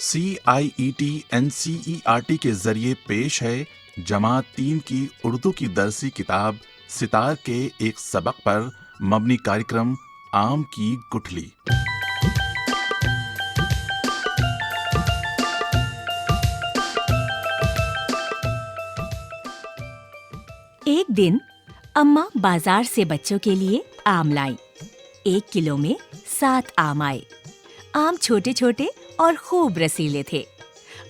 CIET NCERT के जरिए पेश है जमात 3 की उर्दू की दरसी किताब सितार के एक सबक पर मबनी कार्यक्रम आम की गुठली। एक दिन अम्मा बाजार से बच्चों के लिए आम लाई। 1 किलो में 7 आम आए। आम छोटे छोटे और खूब रसीले थे।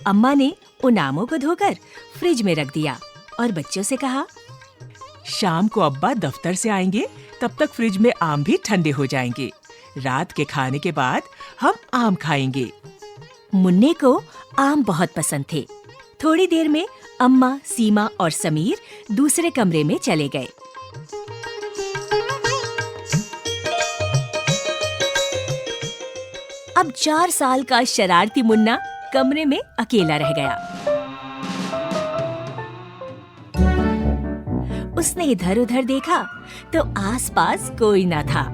अम्मा ने उन आमों को धोकर फ्रिज में रख दिया और बच्चों से कहा, शाम को अब्बा दफ्तर से आएंगे, तब तक फ्रिज में आम भी ठंडे हो जाएंगे। रात के खाने के बाद हम आम खाएंगे। मुन्ने को आम बहुत पसंद थे। थोड़ी देर में अम्मा, सीमा और समीर दूसरे कमरे में चले गए। अब 4 साल का शरारती मुन्ना कमरे में अकेला रह गया। उसने इधर-उधर देखा तो आसपास कोई न था।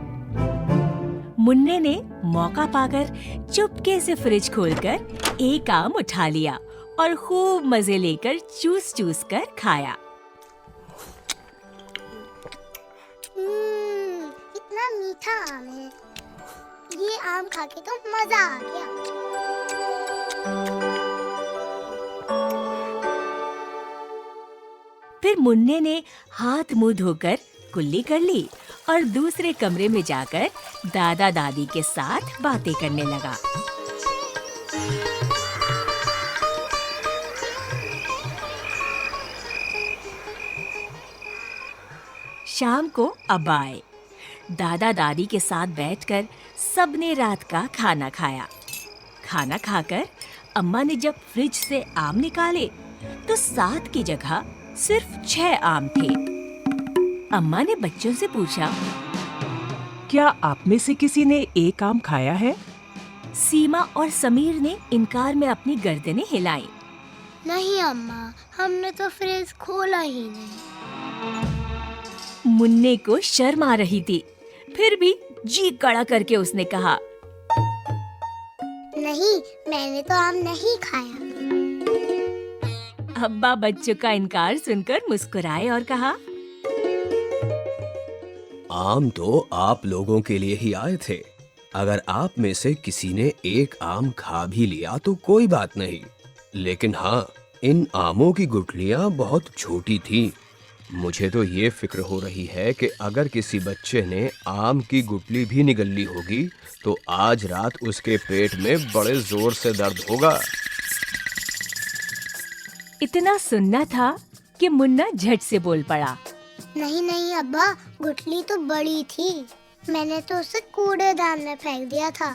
मुन्ने ने मौका पाकर चुपके से फ्रिज खोलकर एक आम उठा लिया और खूब मजे लेकर चूस-चूस कर खाया। इतना मीठा आम है। ये आम खा के तो मजा आ गया। फिर मुन्ने ने हाथ मुंह धोकर कुल्ली कर ली और दूसरे कमरे में जाकर दादा दादी के साथ बातें करने लगा। शाम को अब्बा आए। दादा दादी के साथ बैठकर सबने रात का खाना खाया। खाना खाकर अम्मा ने जब फ्रिज से आम निकाले तो 7 की जगह सिर्फ 6 आम थे। अम्मा ने बच्चों से पूछा, क्या आप में से किसी ने एक आम खाया है? सीमा और समीर ने इनकार में अपनी गर्दनें हिलाई। नहीं अम्मा, हमने तो फ्रिज खोला ही नहीं। मुन्ने को शर्म आ रही थी, फिर भी जी कड़ा करके उसने कहा, नहीं, मैंने तो आम नहीं खाया। अब्बा बच्चों का इनकार सुनकर मुस्कुराए और कहा, आम तो आप लोगों के लिए ही आए थे। अगर आप में से किसी ने एक आम खा भी लिया तो कोई बात नहीं, लेकिन हाँ, इन आमों की गुठलियाँ बहुत छोटी थीं। मुझे तो ये फिक्र हो रही है कि अगर किसी बच्चे ने आम की गुठली भी निगल ली होगी तो आज रात उसके पेट में बड़े जोर से दर्द होगा। इतना सुनना था कि मुन्ना झट से बोल पड़ा, नहीं नहीं अब्बा, गुठली तो बड़ी थी। मैंने तो उसे कूड़ेदान में फेंक दिया था।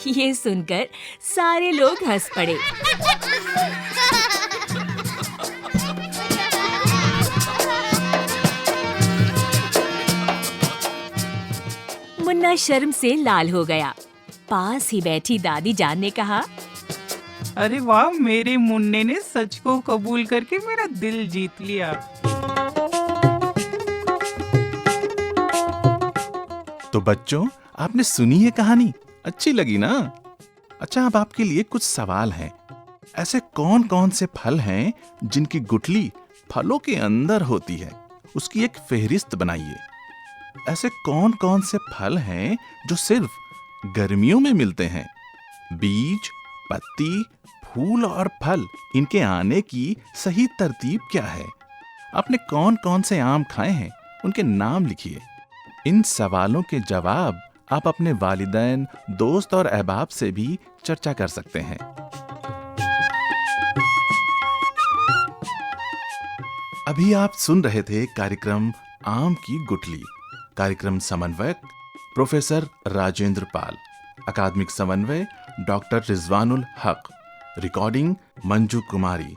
ये सुनकर सारे लोग हंस पड़े। मुन्ना शर्म से लाल हो गया। पास ही बैठी दादी जान ने कहा, अरे वाह, मेरे मुन्ने ने सच को कबूल करके मेरा दिल जीत लिया। तो बच्चों, आपने सुनी ये कहानी, अच्छी लगी ना? अच्छा, अब आपके लिए कुछ सवाल हैं। ऐसे कौन कौन से फल हैं जिनकी गुठली फलों के अंदर होती है? उसकी एक फहरिस्त बनाइए। ऐसे कौन कौन से फल हैं जो सिर्फ गर्मियों में मिलते हैं? बीज, पत्ती, फूल और फल, इनके आने की सही तरतीब क्या है? आपने कौन कौन से आम खाए हैं, उनके नाम लिखिए। इन सवालों के जवाब आप अपने वालिदैन, दोस्त और अहबाब से भी चर्चा कर सकते हैं। अभी आप सुन रहे थे कार्यक्रम आम की गुठली। कार्यक्रम समन्वयक प्रोफेसर राजेंद्र पाल, अकादमिक समन्वय डॉक्टर रिजवानुल हक, रिकॉर्डिंग मंजू कुमारी,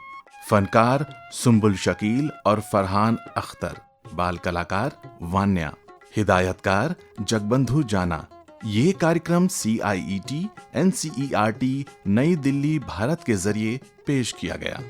फनकार सुम्बुल शकील और फरहान अख्तर, बाल कलाकार वान्या, हिदायतकार जगबंधु जाना। ये कार्यक्रम CIET NCERT नई दिल्ली, भारत के जरिए पेश किया गया।